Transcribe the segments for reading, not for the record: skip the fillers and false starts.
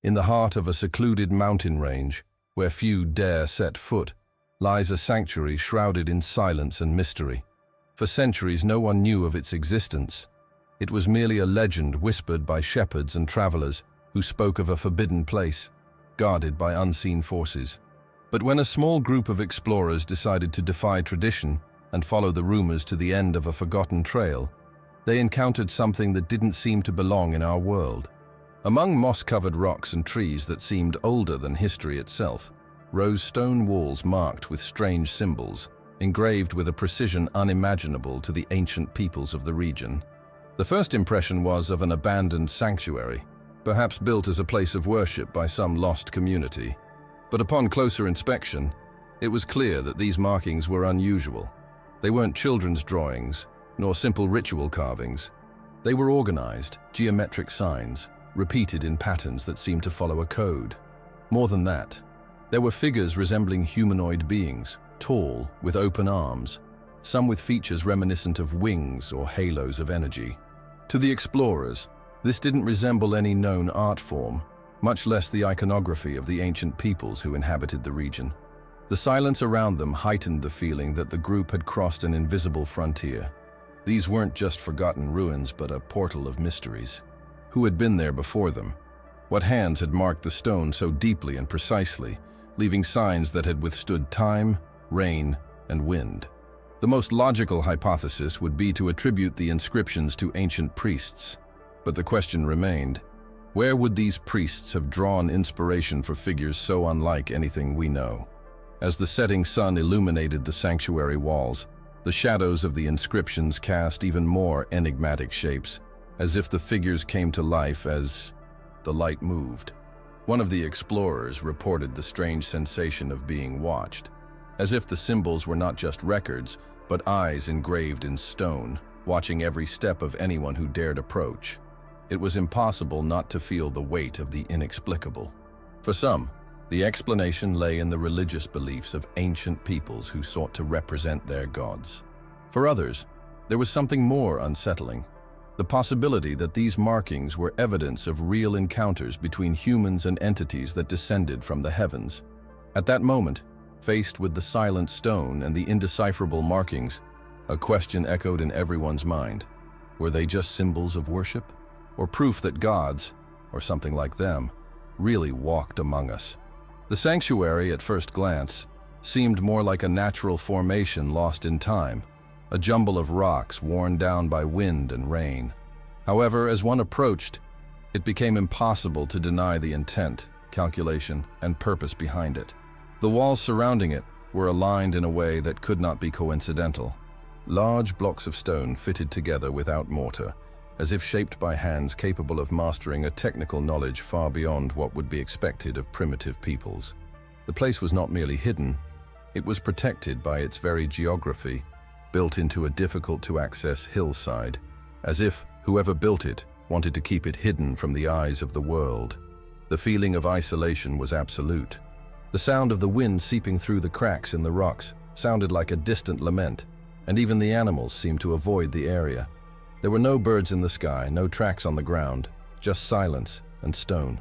In the heart of a secluded mountain range, where few dare set foot, lies a sanctuary shrouded in silence and mystery. For centuries no one knew of its existence. It was merely a legend whispered by shepherds and travelers who spoke of a forbidden place, guarded by unseen forces. But when a small group of explorers decided to defy tradition and follow the rumors to the end of a forgotten trail, they encountered something that didn't seem to belong in our world. Among moss-covered rocks and trees that seemed older than history itself, rose stone walls marked with strange symbols, engraved with a precision unimaginable to the ancient peoples of the region. The first impression was of an abandoned sanctuary, perhaps built as a place of worship by some lost community. But upon closer inspection, it was clear that these markings were unusual. They weren't children's drawings, nor simple ritual carvings. They were organized, geometric signs, repeated in patterns that seemed to follow a code. More than that, there were figures resembling humanoid beings, tall, with open arms, some with features reminiscent of wings or halos of energy. To the explorers, this didn't resemble any known art form, much less the iconography of the ancient peoples who inhabited the region. The silence around them heightened the feeling that the group had crossed an invisible frontier. These weren't just forgotten ruins, but a portal of mysteries. Who had been there before them? What hands had marked the stone so deeply and precisely, leaving signs that had withstood time, rain, and wind? The most logical hypothesis would be to attribute the inscriptions to ancient priests. But the question remained, where would these priests have drawn inspiration for figures so unlike anything we know? As the setting sun illuminated the sanctuary walls, the shadows of the inscriptions cast even more enigmatic shapes, as if the figures came to life as the light moved. One of the explorers reported the strange sensation of being watched, as if the symbols were not just records, but eyes engraved in stone, watching every step of anyone who dared approach. It was impossible not to feel the weight of the inexplicable. For some, the explanation lay in the religious beliefs of ancient peoples who sought to represent their gods. For others, there was something more unsettling: the possibility that these markings were evidence of real encounters between humans and entities that descended from the heavens. At that moment, faced with the silent stone and the indecipherable markings, a question echoed in everyone's mind. Were they just symbols of worship? Or proof that gods, or something like them, really walked among us? The sanctuary, at first glance, seemed more like a natural formation lost in time, a jumble of rocks worn down by wind and rain. However, as one approached, it became impossible to deny the intent, calculation, and purpose behind it. The walls surrounding it were aligned in a way that could not be coincidental. Large blocks of stone fitted together without mortar, as if shaped by hands capable of mastering a technical knowledge far beyond what would be expected of primitive peoples. The place was not merely hidden, it was protected by its very geography, built into a difficult-to-access hillside, as if whoever built it wanted to keep it hidden from the eyes of the world. The feeling of isolation was absolute. The sound of the wind seeping through the cracks in the rocks sounded like a distant lament, and even the animals seemed to avoid the area. There were no birds in the sky, no tracks on the ground, just silence and stone.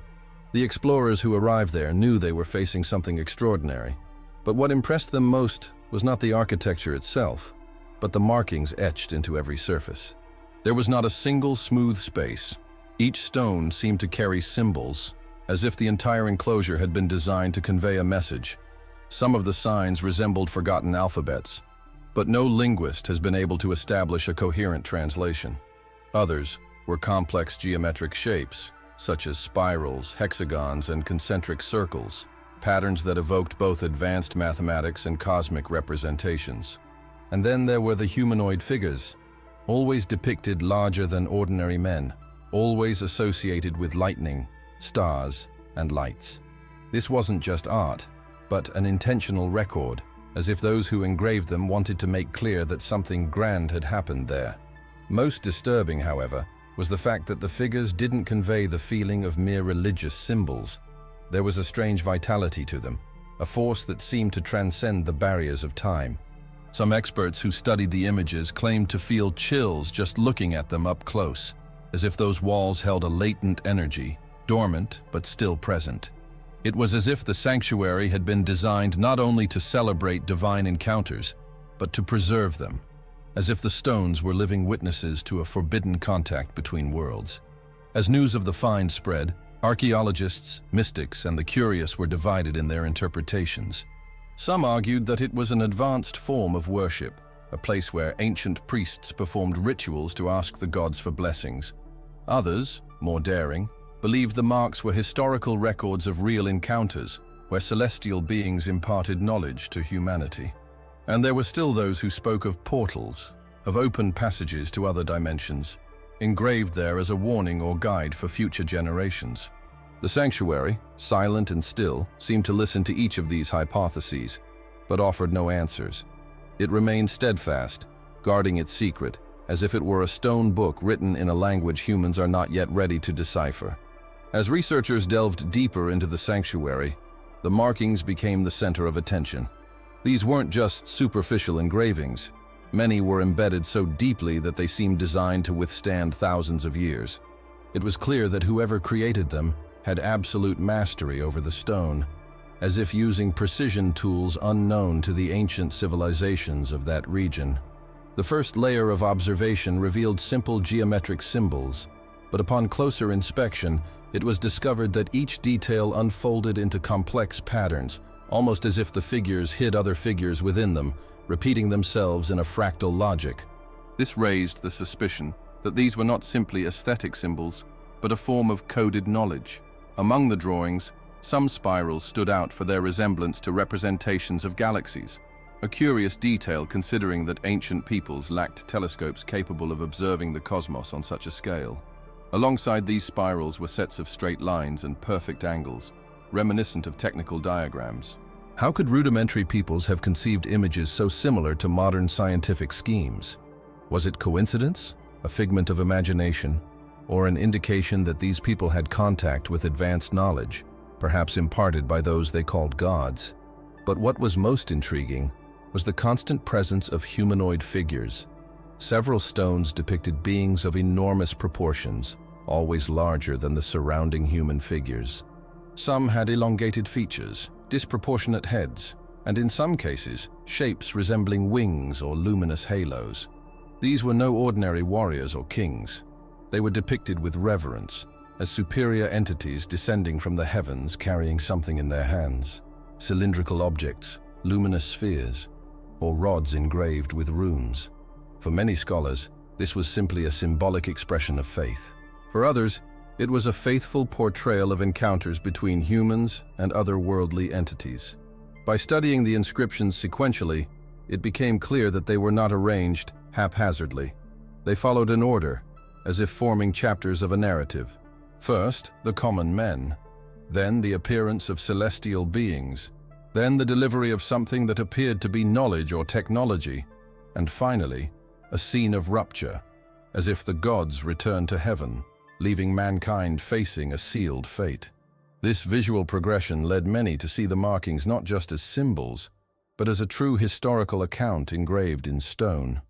The explorers who arrived there knew they were facing something extraordinary, but what impressed them most was not the architecture itself, but the markings etched into every surface. There was not a single smooth space. Each stone seemed to carry symbols, as if the entire enclosure had been designed to convey a message. Some of the signs resembled forgotten alphabets, but no linguist has been able to establish a coherent translation. Others were complex geometric shapes, such as spirals, hexagons, and concentric circles, patterns that evoked both advanced mathematics and cosmic representations. And then there were the humanoid figures, always depicted larger than ordinary men, always associated with lightning, stars, and lights. This wasn't just art, but an intentional record, as if those who engraved them wanted to make clear that something grand had happened there. Most disturbing, however, was the fact that the figures didn't convey the feeling of mere religious symbols. There was a strange vitality to them, a force that seemed to transcend the barriers of time. Some experts who studied the images claimed to feel chills just looking at them up close, as if those walls held a latent energy, dormant but still present. It was as if the sanctuary had been designed not only to celebrate divine encounters, but to preserve them, as if the stones were living witnesses to a forbidden contact between worlds. As news of the find spread, archaeologists, mystics, and the curious were divided in their interpretations. Some argued that it was an advanced form of worship, a place where ancient priests performed rituals to ask the gods for blessings. Others, more daring, believed the marks were historical records of real encounters, where celestial beings imparted knowledge to humanity. And there were still those who spoke of portals, of open passages to other dimensions, engraved there as a warning or guide for future generations. The sanctuary, silent and still, seemed to listen to each of these hypotheses, but offered no answers. It remained steadfast, guarding its secret, as if it were a stone book written in a language humans are not yet ready to decipher. As researchers delved deeper into the sanctuary, the markings became the center of attention. These weren't just superficial engravings. Many were embedded so deeply that they seemed designed to withstand thousands of years. It was clear that whoever created them had absolute mastery over the stone, as if using precision tools unknown to the ancient civilizations of that region. The first layer of observation revealed simple geometric symbols, but upon closer inspection, it was discovered that each detail unfolded into complex patterns, almost as if the figures hid other figures within them, repeating themselves in a fractal logic. This raised the suspicion that these were not simply aesthetic symbols, but a form of coded knowledge. Among the drawings, some spirals stood out for their resemblance to representations of galaxies, a curious detail considering that ancient peoples lacked telescopes capable of observing the cosmos on such a scale. Alongside these spirals were sets of straight lines and perfect angles, reminiscent of technical diagrams. How could rudimentary peoples have conceived images so similar to modern scientific schemes? Was it coincidence, a figment of imagination, or an indication that these people had contact with advanced knowledge, perhaps imparted by those they called gods? But what was most intriguing was the constant presence of humanoid figures. Several stones depicted beings of enormous proportions, always larger than the surrounding human figures. Some had elongated features, disproportionate heads, and in some cases, shapes resembling wings or luminous halos. These were no ordinary warriors or kings. They were depicted with reverence, as superior entities descending from the heavens carrying something in their hands. Cylindrical objects, luminous spheres, or rods engraved with runes. For many scholars, this was simply a symbolic expression of faith. For others, it was a faithful portrayal of encounters between humans and other worldly entities. By studying the inscriptions sequentially, it became clear that they were not arranged haphazardly. They followed an order, as if forming chapters of a narrative. First, the common men, then the appearance of celestial beings, then the delivery of something that appeared to be knowledge or technology, and finally, a scene of rupture, as if the gods returned to heaven, leaving mankind facing a sealed fate. This visual progression led many to see the markings not just as symbols, but as a true historical account engraved in stone.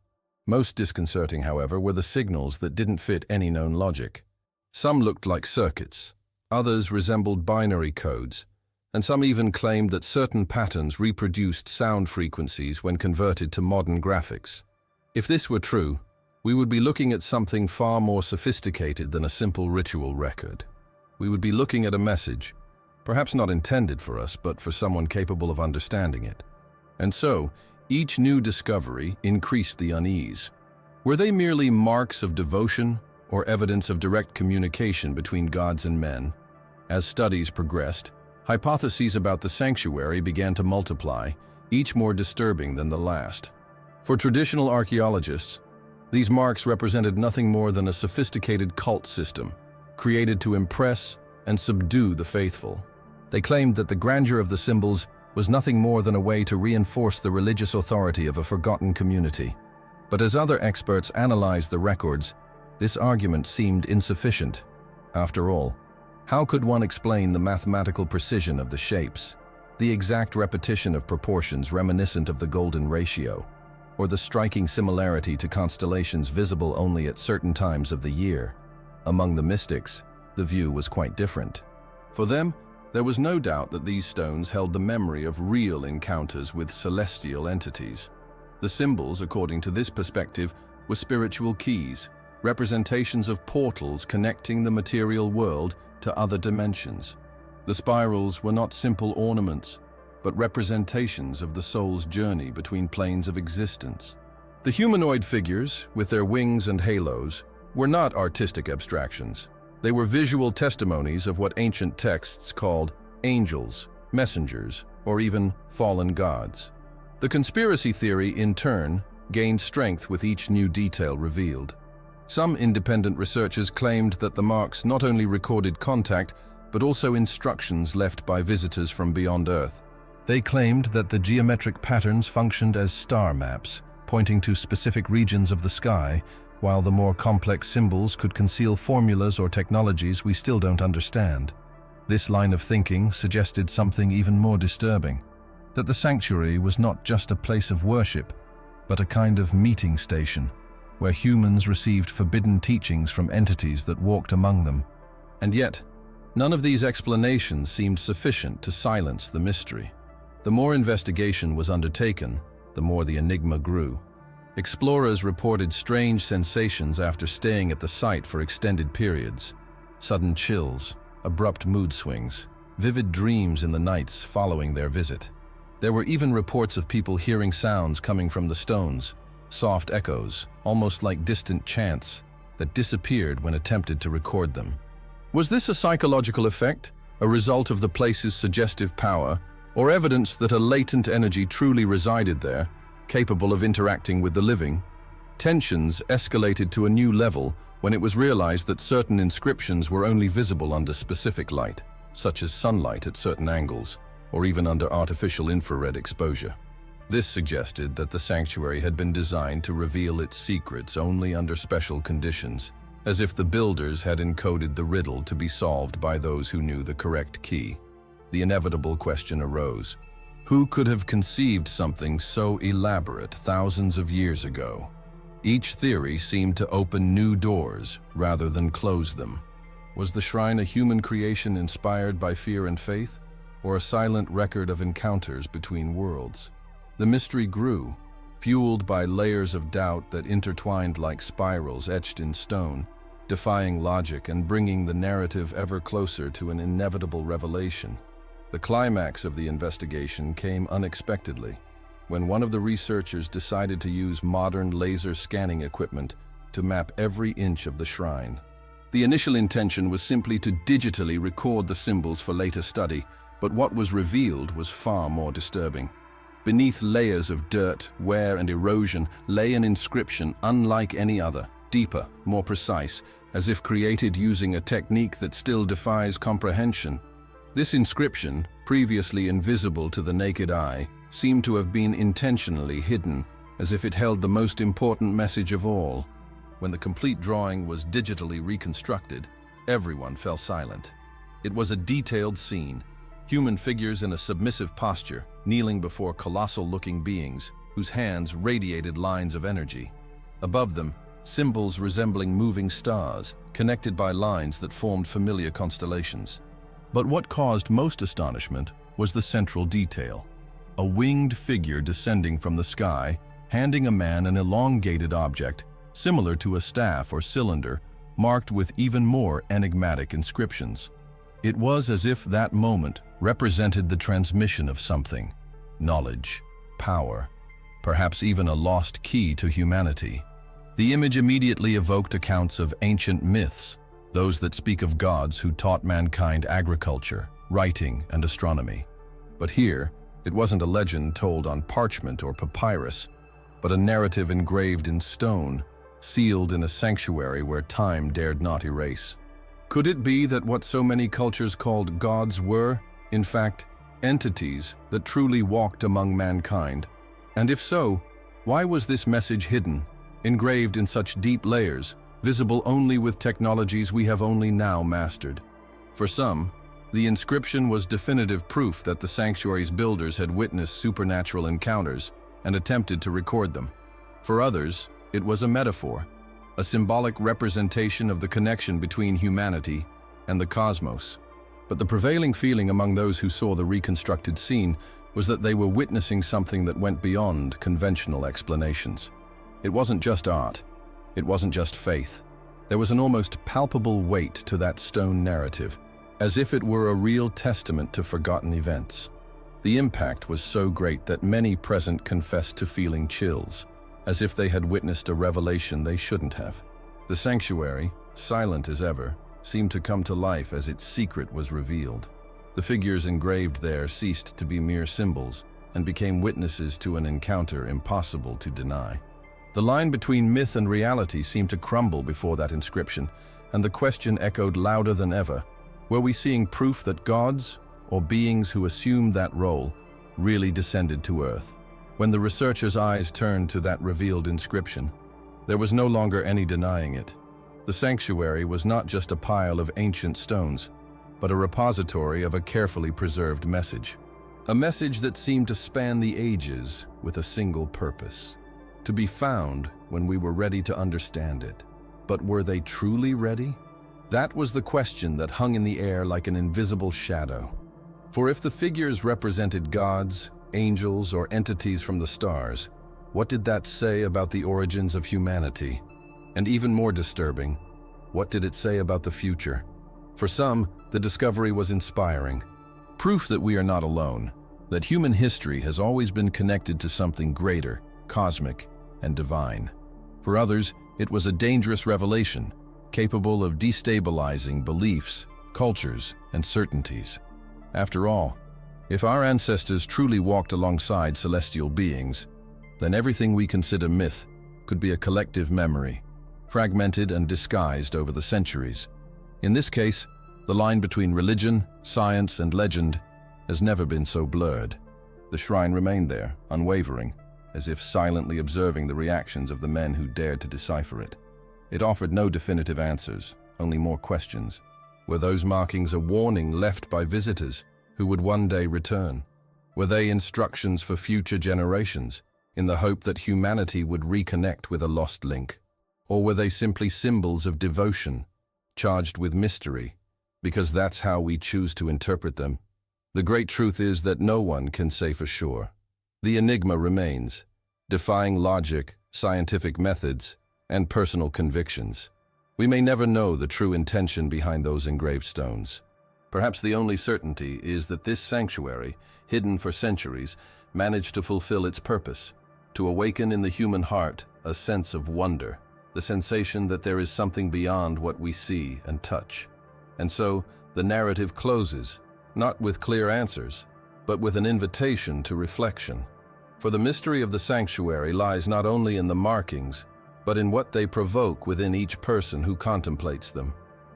Most disconcerting, however, were the signals that didn't fit any known logic. Some looked like circuits, others resembled binary codes, and some even claimed that certain patterns reproduced sound frequencies when converted to modern graphics. If this were true, we would be looking at something far more sophisticated than a simple ritual record. We would be looking at a message, perhaps not intended for us, but for someone capable of understanding it. And so, each new discovery increased the unease. Were they merely marks of devotion or evidence of direct communication between gods and men? As studies progressed, hypotheses about the sanctuary began to multiply, each more disturbing than the last. For traditional archaeologists, these marks represented nothing more than a sophisticated cult system, created to impress and subdue the faithful. They claimed that the grandeur of the symbols was nothing more than a way to reinforce the religious authority of a forgotten community. But as other experts analyzed the records, this argument seemed insufficient. After all, how could one explain the mathematical precision of the shapes, the exact repetition of proportions reminiscent of the golden ratio, or the striking similarity to constellations visible only at certain times of the year? Among the mystics, the view was quite different. For them, there was no doubt that these stones held the memory of real encounters with celestial entities. The symbols, according to this perspective, were spiritual keys, representations of portals connecting the material world to other dimensions. The spirals were not simple ornaments, but representations of the soul's journey between planes of existence. The humanoid figures, with their wings and halos, were not artistic abstractions. They were visual testimonies of what ancient texts called angels, messengers, or even fallen gods. The conspiracy theory, in turn, gained strength with each new detail revealed. Some independent researchers claimed that the marks not only recorded contact, but also instructions left by visitors from beyond Earth. They claimed that the geometric patterns functioned as star maps, pointing to specific regions of the sky, while the more complex symbols could conceal formulas or technologies we still don't understand. This line of thinking suggested something even more disturbing, that the sanctuary was not just a place of worship, but a kind of meeting station, where humans received forbidden teachings from entities that walked among them. And yet, none of these explanations seemed sufficient to silence the mystery. The more investigation was undertaken, the more the enigma grew. Explorers reported strange sensations after staying at the site for extended periods. Sudden chills, abrupt mood swings, vivid dreams in the nights following their visit. There were even reports of people hearing sounds coming from the stones, soft echoes, almost like distant chants, that disappeared when attempted to record them. Was this a psychological effect, a result of the place's suggestive power, or evidence that a latent energy truly resided there, capable of interacting with the living? Tensions escalated to a new level when it was realized that certain inscriptions were only visible under specific light, such as sunlight at certain angles, or even under artificial infrared exposure. This suggested that the sanctuary had been designed to reveal its secrets only under special conditions, as if the builders had encoded the riddle to be solved by those who knew the correct key. The inevitable question arose: who could have conceived something so elaborate thousands of years ago? Each theory seemed to open new doors rather than close them. Was the shrine a human creation inspired by fear and faith, or a silent record of encounters between worlds? The mystery grew, fueled by layers of doubt that intertwined like spirals etched in stone, defying logic and bringing the narrative ever closer to an inevitable revelation. The climax of the investigation came unexpectedly, when one of the researchers decided to use modern laser scanning equipment to map every inch of the shrine. The initial intention was simply to digitally record the symbols for later study, but what was revealed was far more disturbing. Beneath layers of dirt, wear, and erosion lay an inscription unlike any other, deeper, more precise, as if created using a technique that still defies comprehension. This inscription, previously invisible to the naked eye, seemed to have been intentionally hidden, as if it held the most important message of all. When the complete drawing was digitally reconstructed, everyone fell silent. It was a detailed scene, human figures in a submissive posture, kneeling before colossal-looking beings, whose hands radiated lines of energy. Above them, symbols resembling moving stars, connected by lines that formed familiar constellations. But what caused most astonishment was the central detail: a winged figure descending from the sky, handing a man an elongated object, similar to a staff or cylinder, marked with even more enigmatic inscriptions. It was as if that moment represented the transmission of something: knowledge, power, perhaps even a lost key to humanity. The image immediately evoked accounts of ancient myths, those that speak of gods who taught mankind agriculture, writing, and astronomy. But here, it wasn't a legend told on parchment or papyrus, but a narrative engraved in stone, sealed in a sanctuary where time dared not erase. Could it be that what so many cultures called gods were, in fact, entities that truly walked among mankind? And if so, why was this message hidden, engraved in such deep layers, visible only with technologies we have only now mastered? For some, the inscription was definitive proof that the sanctuary's builders had witnessed supernatural encounters and attempted to record them. For others, it was a metaphor, a symbolic representation of the connection between humanity and the cosmos. But the prevailing feeling among those who saw the reconstructed scene was that they were witnessing something that went beyond conventional explanations. It wasn't just art. It wasn't just faith. There was an almost palpable weight to that stone narrative, as if it were a real testament to forgotten events. The impact was so great that many present confessed to feeling chills, as if they had witnessed a revelation they shouldn't have. The sanctuary, silent as ever, seemed to come to life as its secret was revealed. The figures engraved there ceased to be mere symbols and became witnesses to an encounter impossible to deny. The line between myth and reality seemed to crumble before that inscription, and the question echoed louder than ever: were we seeing proof that gods, or beings who assumed that role, really descended to Earth? When the researchers' eyes turned to that revealed inscription, there was no longer any denying it. The sanctuary was not just a pile of ancient stones, but a repository of a carefully preserved message. A message that seemed to span the ages with a single purpose: to be found when we were ready to understand it. But were they truly ready? That was the question that hung in the air like an invisible shadow. For if the figures represented gods, angels, or entities from the stars, what did that say about the origins of humanity? And even more disturbing, what did it say about the future? For some, the discovery was inspiring. Proof that we are not alone, that human history has always been connected to something greater, cosmic, and divine. For others, it was a dangerous revelation, capable of destabilizing beliefs, cultures, and certainties. After all, if our ancestors truly walked alongside celestial beings, then everything we consider myth could be a collective memory, fragmented and disguised over the centuries. In this case, the line between religion, science, and legend has never been so blurred. The shrine remained there, unwavering, as if silently observing the reactions of the men who dared to decipher it. It offered no definitive answers, only more questions. Were those markings a warning left by visitors who would one day return? Were they instructions for future generations, in the hope that humanity would reconnect with a lost link? Or were they simply symbols of devotion, charged with mystery, because that's how we choose to interpret them? The great truth is that no one can say for sure. The enigma remains, defying logic, scientific methods, and personal convictions. We may never know the true intention behind those engraved stones. Perhaps the only certainty is that this sanctuary, hidden for centuries, managed to fulfill its purpose, to awaken in the human heart a sense of wonder, the sensation that there is something beyond what we see and touch. And so, the narrative closes, not with clear answers, but with an invitation to reflection. For the mystery of the sanctuary lies not only in the markings, but in what they provoke within each person who contemplates them.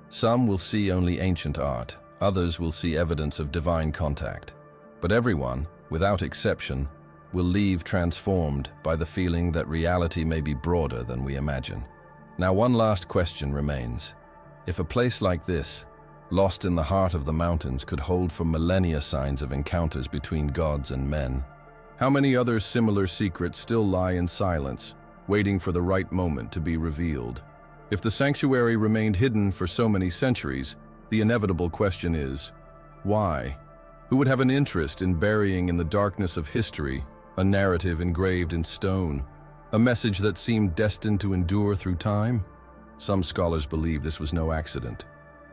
Some will see only ancient art, others will see evidence of divine contact. But everyone, without exception, will leave transformed by the feeling that reality may be broader than we imagine. Now, one last question remains. If a place like this, lost in the heart of the mountains, could hold for millennia signs of encounters between gods and men, how many other similar secrets still lie in silence, waiting for the right moment to be revealed? If the sanctuary remained hidden for so many centuries, the inevitable question is, why? Who would have an interest in burying in the darkness of history a narrative engraved in stone, a message that seemed destined to endure through time? Some scholars believe this was no accident.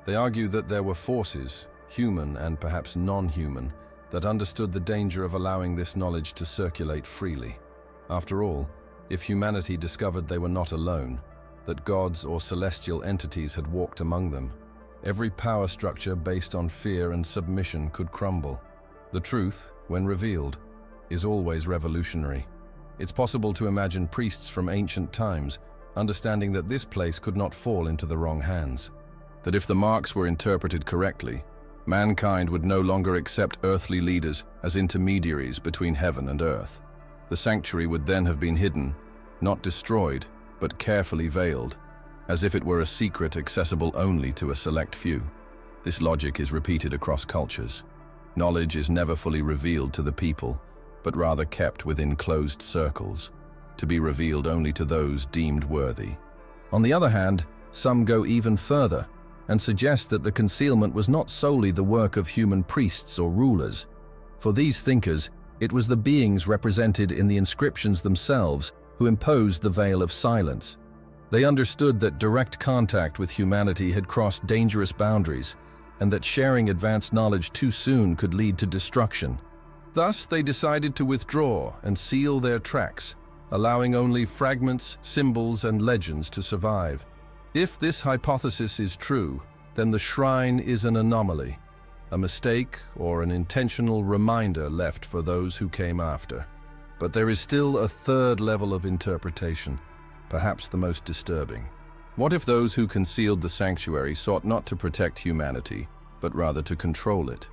They argue that there were forces, human and perhaps non-human, that understood the danger of allowing this knowledge to circulate freely. After all, if humanity discovered they were not alone, that gods or celestial entities had walked among them, every power structure based on fear and submission could crumble. The truth, when revealed, is always revolutionary. It's possible to imagine priests from ancient times understanding that this place could not fall into the wrong hands. That if the marks were interpreted correctly, mankind would no longer accept earthly leaders as intermediaries between heaven and earth. The sanctuary would then have been hidden, not destroyed, but carefully veiled, as if it were a secret accessible only to a select few. This logic is repeated across cultures. Knowledge is never fully revealed to the people, but rather kept within closed circles, to be revealed only to those deemed worthy. On the other hand, some go even further. and suggest that the concealment was not solely the work of human priests or rulers. For these thinkers, it was the beings represented in the inscriptions themselves who imposed the veil of silence. They understood that direct contact with humanity had crossed dangerous boundaries, and that sharing advanced knowledge too soon could lead to destruction. Thus, they decided to withdraw and seal their tracks, allowing only fragments, symbols, and legends to survive. If this hypothesis is true, then the shrine is an anomaly, a mistake or an intentional reminder left for those who came after. But there is still a third level of interpretation, perhaps the most disturbing. What if those who concealed the sanctuary sought not to protect humanity, but rather to control it?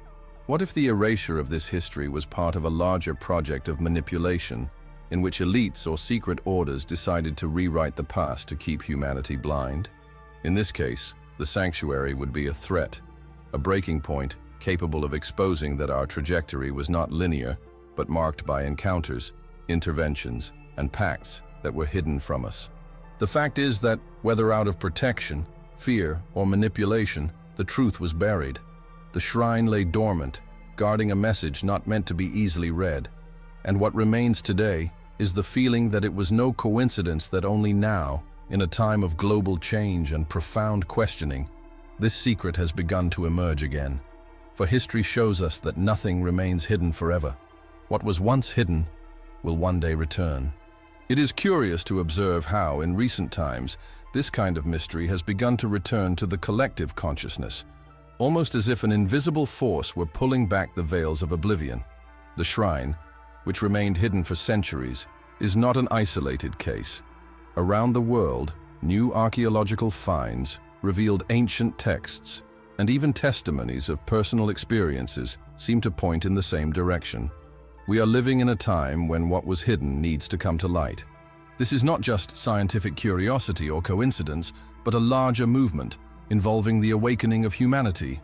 What if the erasure of this history was part of a larger project of manipulation, in which elites or secret orders decided to rewrite the past to keep humanity blind? In this case, the sanctuary would be a threat, a breaking point capable of exposing that our trajectory was not linear, but marked by encounters, interventions, and pacts that were hidden from us. The fact is that, whether out of protection, fear, or manipulation, the truth was buried. The shrine lay dormant, guarding a message not meant to be easily read. And what remains today is the feeling that it was no coincidence that only now, in a time of global change and profound questioning, this secret has begun to emerge again. For history shows us that nothing remains hidden forever. What was once hidden will one day return. It is curious to observe how, in recent times, this kind of mystery has begun to return to the collective consciousness, almost as if an invisible force were pulling back the veils of oblivion. The shrine, which remained hidden for centuries, is not an isolated case. Around the world, new archaeological finds revealed ancient texts, and even testimonies of personal experiences seem to point in the same direction. We are living in a time when what was hidden needs to come to light. This is not just scientific curiosity or coincidence, but a larger movement involving the awakening of humanity.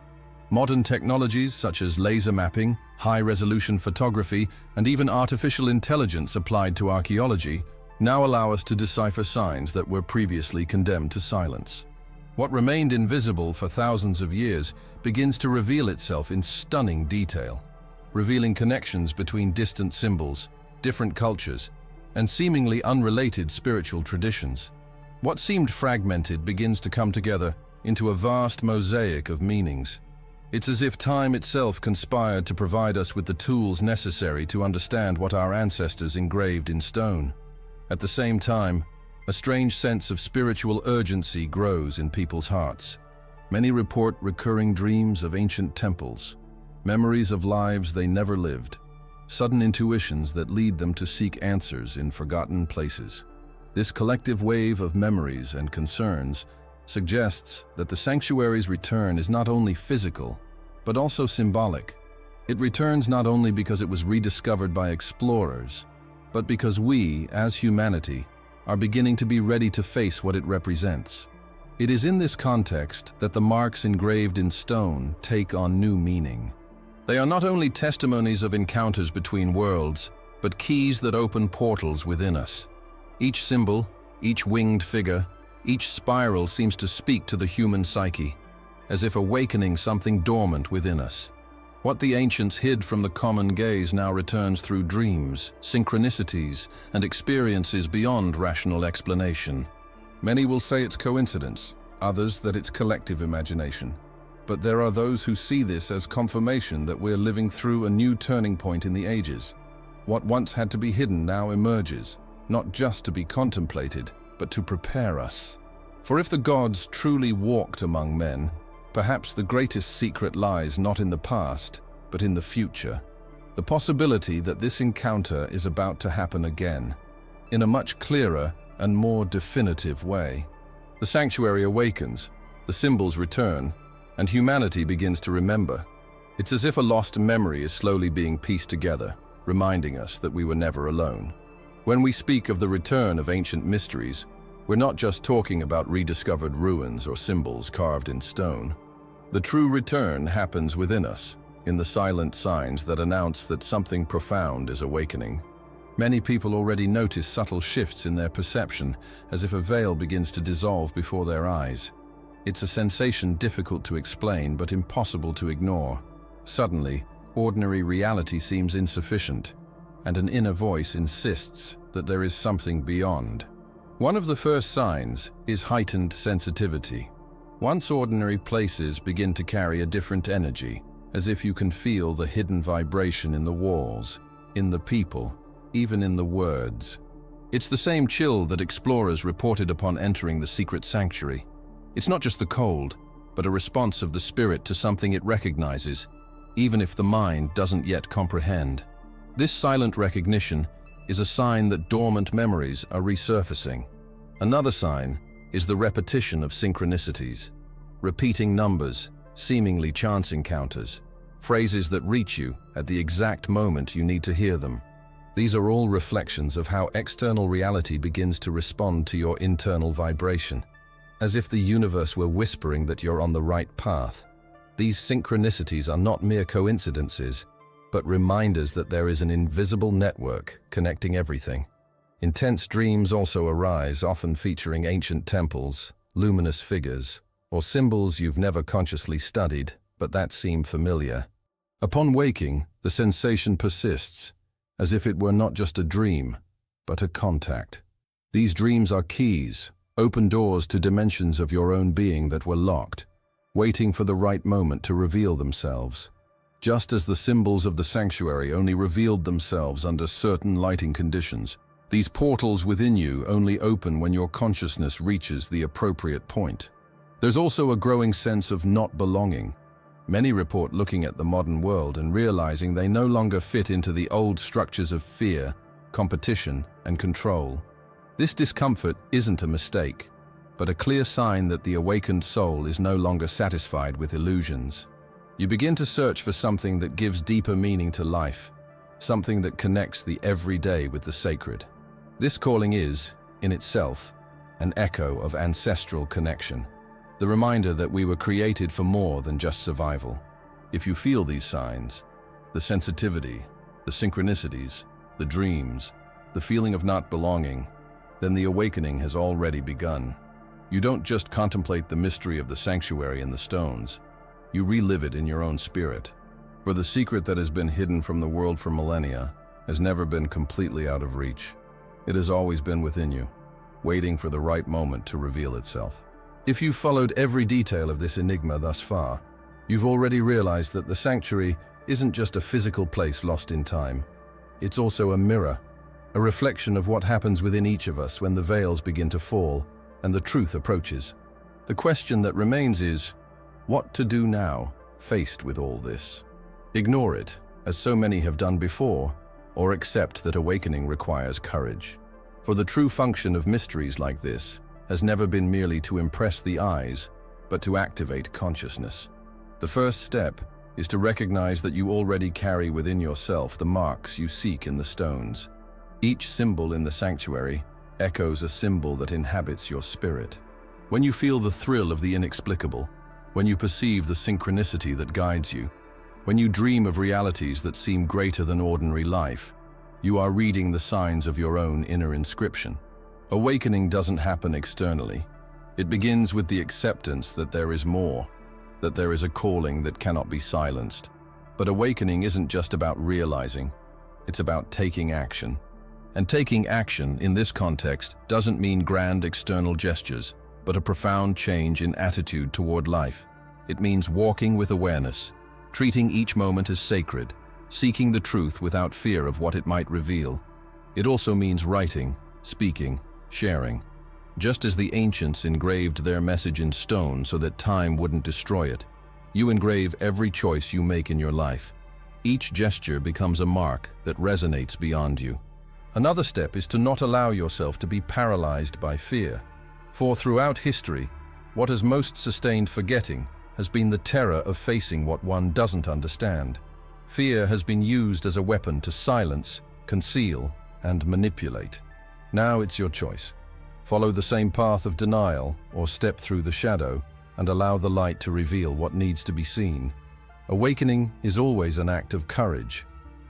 Modern technologies such as laser mapping, high-resolution photography, and even artificial intelligence applied to archaeology now allow us to decipher signs that were previously condemned to silence. What remained invisible for thousands of years begins to reveal itself in stunning detail, revealing connections between distant symbols, different cultures, and seemingly unrelated spiritual traditions. What seemed fragmented begins to come together into a vast mosaic of meanings. It's as if time itself conspired to provide us with the tools necessary to understand what our ancestors engraved in stone. At the same time, a strange sense of spiritual urgency grows in people's hearts. Many report recurring dreams of ancient temples, memories of lives they never lived, sudden intuitions that lead them to seek answers in forgotten places. This collective wave of memories and concerns suggests that the sanctuary's return is not only physical, but also symbolic. It returns not only because it was rediscovered by explorers, but because we, as humanity, are beginning to be ready to face what it represents. It is in this context that the marks engraved in stone take on new meaning. They are not only testimonies of encounters between worlds, but keys that open portals within us. Each symbol, each winged figure, each spiral seems to speak to the human psyche, as if awakening something dormant within us. What the ancients hid from the common gaze now returns through dreams, synchronicities, and experiences beyond rational explanation. Many will say it's coincidence, others that it's collective imagination. But there are those who see this as confirmation that we're living through a new turning point in the ages. What once had to be hidden now emerges, not just to be contemplated, but to prepare us. For if the gods truly walked among men, perhaps the greatest secret lies not in the past, but in the future. The possibility that this encounter is about to happen again, in a much clearer and more definitive way. The sanctuary awakens, the symbols return, and humanity begins to remember. It's as if a lost memory is slowly being pieced together, reminding us that we were never alone. When we speak of the return of ancient mysteries, we're not just talking about rediscovered ruins or symbols carved in stone. The true return happens within us, in the silent signs that announce that something profound is awakening. Many people already notice subtle shifts in their perception, as if a veil begins to dissolve before their eyes. It's a sensation difficult to explain but impossible to ignore. Suddenly, ordinary reality seems insufficient, and an inner voice insists that there is something beyond. One of the first signs is heightened sensitivity. Once ordinary places begin to carry a different energy, as if you can feel the hidden vibration in the walls, in the people, even in the words. It's the same chill that explorers reported upon entering the secret sanctuary. It's not just the cold, but a response of the spirit to something it recognizes, even if the mind doesn't yet comprehend. This silent recognition is a sign that dormant memories are resurfacing. Another sign is the repetition of synchronicities, repeating numbers, seemingly chance encounters, phrases that reach you at the exact moment you need to hear them. These are all reflections of how external reality begins to respond to your internal vibration, as if the universe were whispering that you're on the right path. These synchronicities are not mere coincidences, but reminders that there is an invisible network connecting everything. Intense dreams also arise, often featuring ancient temples, luminous figures, or symbols you've never consciously studied, but that seem familiar. Upon waking, the sensation persists, as if it were not just a dream, but a contact. These dreams are keys, open doors to dimensions of your own being that were locked, waiting for the right moment to reveal themselves. Just as the symbols of the sanctuary only revealed themselves under certain lighting conditions, these portals within you only open when your consciousness reaches the appropriate point. There's also a growing sense of not belonging. Many report looking at the modern world and realizing they no longer fit into the old structures of fear, competition, and control. This discomfort isn't a mistake, but a clear sign that the awakened soul is no longer satisfied with illusions. You begin to search for something that gives deeper meaning to life, something that connects the everyday with the sacred. This calling is, in itself, an echo of ancestral connection, the reminder that we were created for more than just survival. If you feel these signs, the sensitivity, the synchronicities, the dreams, the feeling of not belonging, then the awakening has already begun. You don't just contemplate the mystery of the sanctuary and the stones, you relive it in your own spirit. For the secret that has been hidden from the world for millennia has never been completely out of reach. It has always been within you, waiting for the right moment to reveal itself. If you've followed every detail of this enigma thus far, you've already realized that the sanctuary isn't just a physical place lost in time. It's also a mirror, a reflection of what happens within each of us when the veils begin to fall and the truth approaches. The question that remains is, what to do now, faced with all this? Ignore it, as so many have done before, or accept that awakening requires courage. For the true function of mysteries like this has never been merely to impress the eyes, but to activate consciousness. The first step is to recognize that you already carry within yourself the marks you seek in the stones. Each symbol in the sanctuary echoes a symbol that inhabits your spirit. When you feel the thrill of the inexplicable, when you perceive the synchronicity that guides you, when you dream of realities that seem greater than ordinary life, you are reading the signs of your own inner inscription. Awakening doesn't happen externally. It begins with the acceptance that there is more, that there is a calling that cannot be silenced. But awakening isn't just about realizing, it's about taking action. And taking action in this context doesn't mean grand external gestures, but a profound change in attitude toward life. It means walking with awareness, treating each moment as sacred, seeking the truth without fear of what it might reveal. It also means writing, speaking, sharing. Just as the ancients engraved their message in stone so that time wouldn't destroy it, you engrave every choice you make in your life. Each gesture becomes a mark that resonates beyond you. Another step is to not allow yourself to be paralyzed by fear. For throughout history, what has most sustained forgetting has been the terror of facing what one doesn't understand. Fear has been used as a weapon to silence, conceal, and manipulate. Now it's your choice. Follow the same path of denial or step through the shadow and allow the light to reveal what needs to be seen. Awakening is always an act of courage.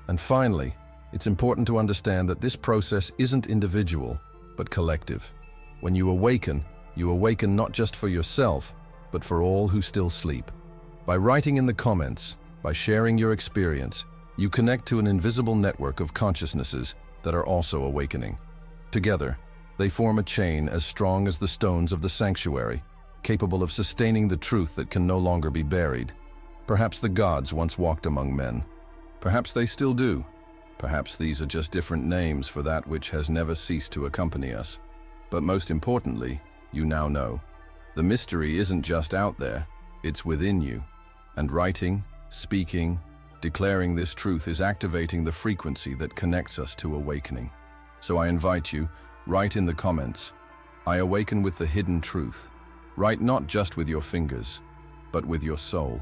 And finally, it's important to understand that this process isn't individual, but collective. When you awaken not just for yourself, but for all who still sleep. By writing in the comments, by sharing your experience, you connect to an invisible network of consciousnesses that are also awakening. Together, they form a chain as strong as the stones of the sanctuary, capable of sustaining the truth that can no longer be buried. Perhaps the gods once walked among men. Perhaps they still do. Perhaps these are just different names for that which has never ceased to accompany us. But most importantly, you now know. The mystery isn't just out there, it's within you. And writing, speaking, declaring this truth is activating the frequency that connects us to awakening. So I invite you, write in the comments, "I awaken with the hidden truth." Write not just with your fingers, but with your soul.